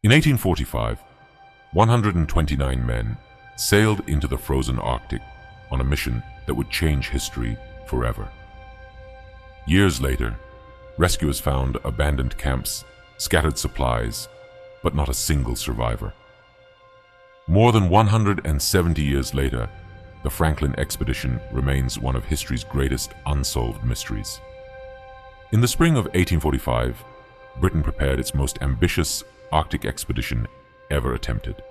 In 1845, 129 men sailed into the frozen Arctic on a mission that would change history forever. Years later, rescuers found abandoned camps, scattered supplies, but not a single survivor. More than 170 years later, the Franklin expedition remains one of history's greatest unsolved mysteries. In the spring of 1845, Britain prepared its most ambitious Arctic expedition ever attempted.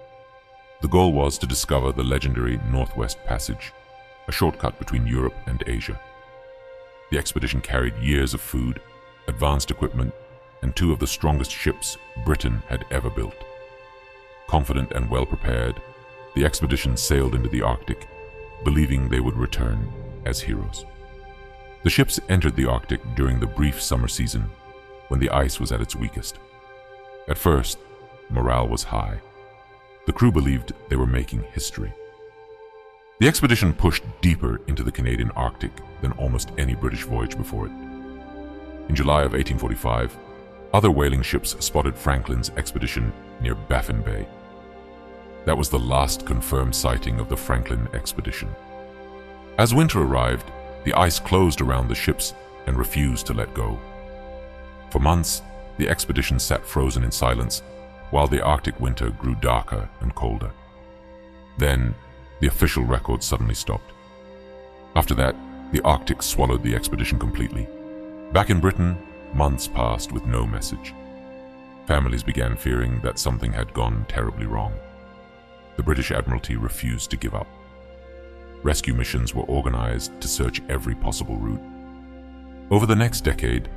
The goal was to discover the legendary Northwest Passage, a shortcut between Europe and Asia. The expedition carried years of food, advanced equipment, and two of the strongest ships Britain had ever built. Confident and well-prepared, the expedition sailed into the Arctic, believing they would return as heroes. The ships entered the Arctic during the brief summer season, when the ice was at its weakest. At first, morale was high. The crew believed they were making history. The expedition pushed deeper into the Canadian Arctic than almost any British voyage before it. In July of 1845, other whaling ships spotted Franklin's expedition near Baffin Bay. That was the last confirmed sighting of the Franklin expedition. As winter arrived, the ice closed around the ships and refused to let go. For months, the expedition sat frozen in silence while the Arctic winter grew darker and colder. Then, the official record suddenly stopped. After that, the Arctic swallowed the expedition completely. Back in Britain, months passed with no message. Families began fearing that something had gone terribly wrong. The British Admiralty refused to give up. Rescue missions were organized to search every possible route. Over the next decade,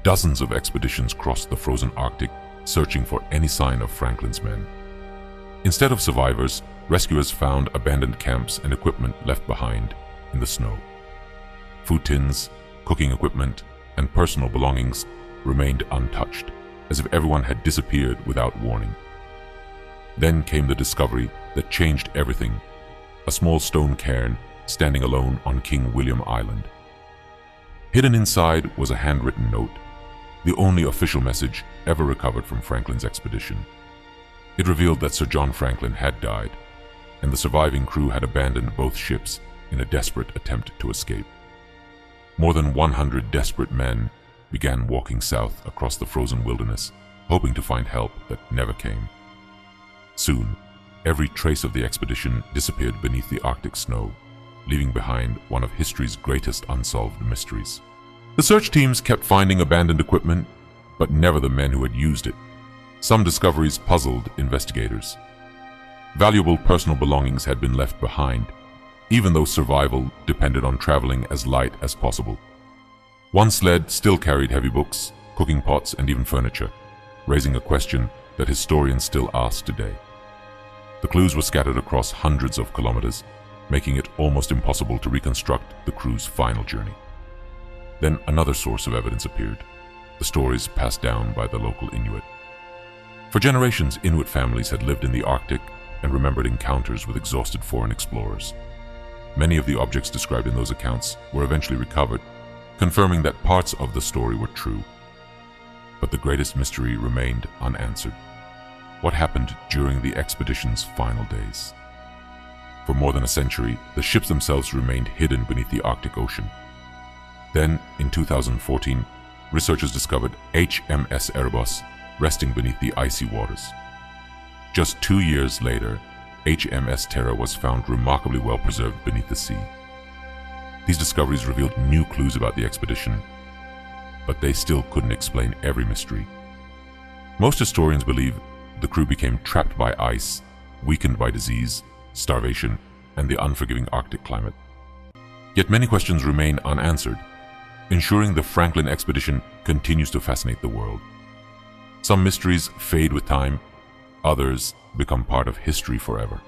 dozens of expeditions crossed the frozen Arctic, searching for any sign of Franklin's men. Instead of survivors, rescuers found abandoned camps and equipment left behind in the snow. Food tins, cooking equipment, and personal belongings remained untouched, as if everyone had disappeared without warning. Then came the discovery that changed everything: a small stone cairn standing alone on King William Island. Hidden inside was a handwritten note, the only official message ever recovered from Franklin's expedition. It revealed that Sir John Franklin had died, and the surviving crew had abandoned both ships in a desperate attempt to escape. More than 100 desperate men began walking south across the frozen wilderness, hoping to find help that never came. Soon, every trace of the expedition disappeared beneath the Arctic snow, leaving behind one of history's greatest unsolved mysteries. The search teams kept finding abandoned equipment, but never the men who had used it. Some discoveries puzzled investigators. Valuable personal belongings had been left behind, even though survival depended on traveling as light as possible. One sled still carried heavy books, cooking pots, and even furniture, raising a question that historians still ask today. The clues were scattered across hundreds of kilometers, making it almost impossible to reconstruct the crew's final journey. Then another source of evidence appeared: the stories passed down by the local Inuit. For generations, Inuit families had lived in the Arctic and remembered encounters with exhausted foreign explorers. Many of the objects described in those accounts were eventually recovered, confirming that parts of the story were true. But the greatest mystery remained unanswered. What happened during the expedition's final days? For more than a century, the ships themselves remained hidden beneath the Arctic Ocean. Then, in 2014, researchers discovered HMS Erebus resting beneath the icy waters. Just 2 years later, HMS Terra was found remarkably well preserved beneath the sea. These discoveries revealed new clues about the expedition, but they still couldn't explain every mystery. Most historians believe the crew became trapped by ice, weakened by disease, starvation, and the unforgiving Arctic climate. Yet many questions remain unanswered, ensuring the Franklin expedition continues to fascinate the world. Some mysteries fade with time, others become part of history forever.